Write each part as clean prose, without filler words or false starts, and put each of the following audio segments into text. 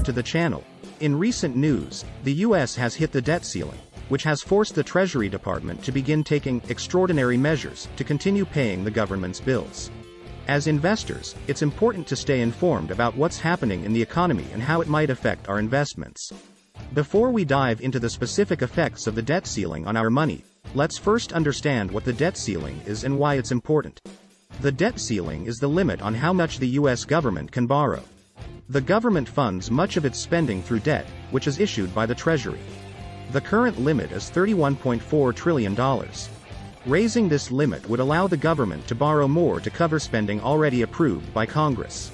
to the channel. In recent news, the US has hit the debt ceiling, which has forced the Treasury Department to begin taking extraordinary measures to continue paying the government's bills. As investors, it's important to stay informed about what's happening in the economy and how it might affect our investments. Before we dive into the specific effects of the debt ceiling on our money, let's first understand what the debt ceiling is and why it's important. The debt ceiling is the limit on how much the US government can borrow. The government funds much of its spending through debt, which is issued by the Treasury. The current limit is $31.4 trillion. Raising this limit would allow the government to borrow more to cover spending already approved by Congress.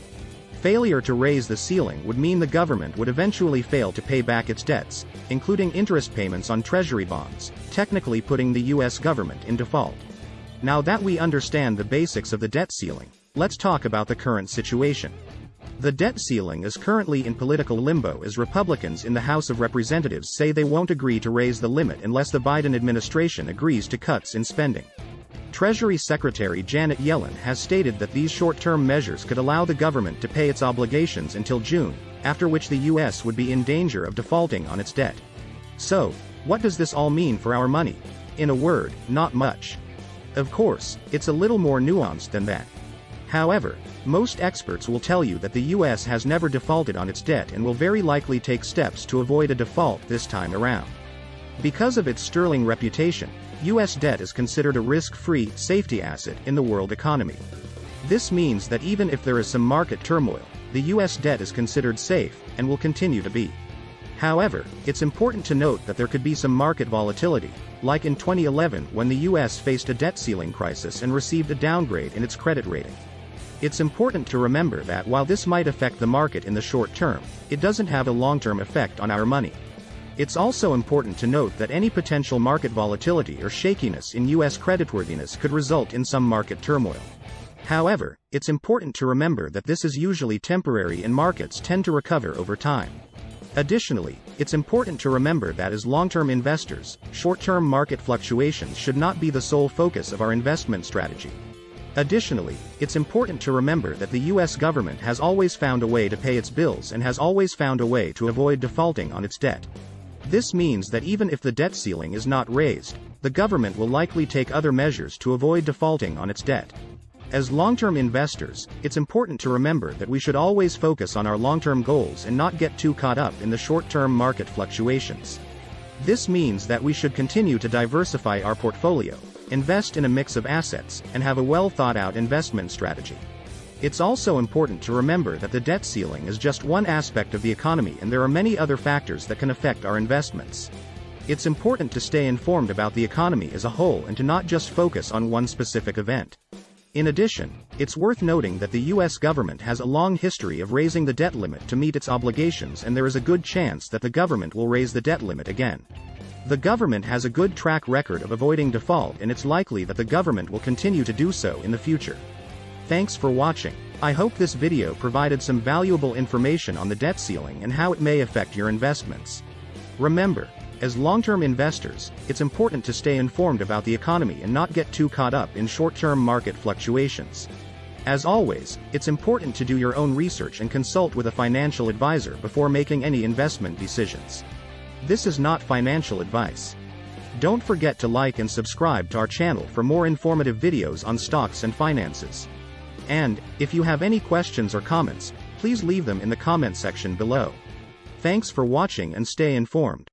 Failure to raise the ceiling would mean the government would eventually fail to pay back its debts, including interest payments on Treasury bonds, technically putting the US government in default. Now that we understand the basics of the debt ceiling, let's talk about the current situation. The debt ceiling is currently in political limbo as Republicans in the House of Representatives say they won't agree to raise the limit unless the Biden administration agrees to cuts in spending. Treasury Secretary Janet Yellen has stated that these short-term measures could allow the government to pay its obligations until June, after which the US would be in danger of defaulting on its debt. So, what does this all mean for our money? In a word, not much. Of course, it's a little more nuanced than that. However, most experts will tell you that the US has never defaulted on its debt and will very likely take steps to avoid a default this time around. Because of its sterling reputation, US debt is considered a risk-free, safety asset in the world economy. This means that even if there is some market turmoil, the US debt is considered safe, and will continue to be. However, it's important to note that there could be some market volatility, like in 2011 when the US faced a debt ceiling crisis and received a downgrade in its credit rating. It's important to remember that while this might affect the market in the short term, it doesn't have a long-term effect on our money. It's also important to note that any potential market volatility or shakiness in US creditworthiness could result in some market turmoil. However, it's important to remember that this is usually temporary and markets tend to recover over time. Additionally, it's important to remember that as long-term investors, short-term market fluctuations should not be the sole focus of our investment strategy. Additionally, it's important to remember that the US government has always found a way to pay its bills and has always found a way to avoid defaulting on its debt. This means that even if the debt ceiling is not raised, the government will likely take other measures to avoid defaulting on its debt. As long-term investors, it's important to remember that we should always focus on our long-term goals and not get too caught up in the short-term market fluctuations. This means that we should continue to diversify our portfolio, invest in a mix of assets, and have a well-thought-out investment strategy. It's also important to remember that the debt ceiling is just one aspect of the economy and there are many other factors that can affect our investments. It's important to stay informed about the economy as a whole and to not just focus on one specific event. In addition, it's worth noting that the US government has a long history of raising the debt limit to meet its obligations, and there is a good chance that the government will raise the debt limit again. The government has a good track record of avoiding default, and it's likely that the government will continue to do so in the future. Thanks for watching. I hope this video provided some valuable information on the debt ceiling and how it may affect your investments. Remember, as long-term investors, it's important to stay informed about the economy and not get too caught up in short-term market fluctuations. As always, it's important to do your own research and consult with a financial advisor before making any investment decisions. This is not financial advice. Don't forget to like and subscribe to our channel for more informative videos on stocks and finances. And, if you have any questions or comments, please leave them in the comment section below. Thanks for watching and stay informed.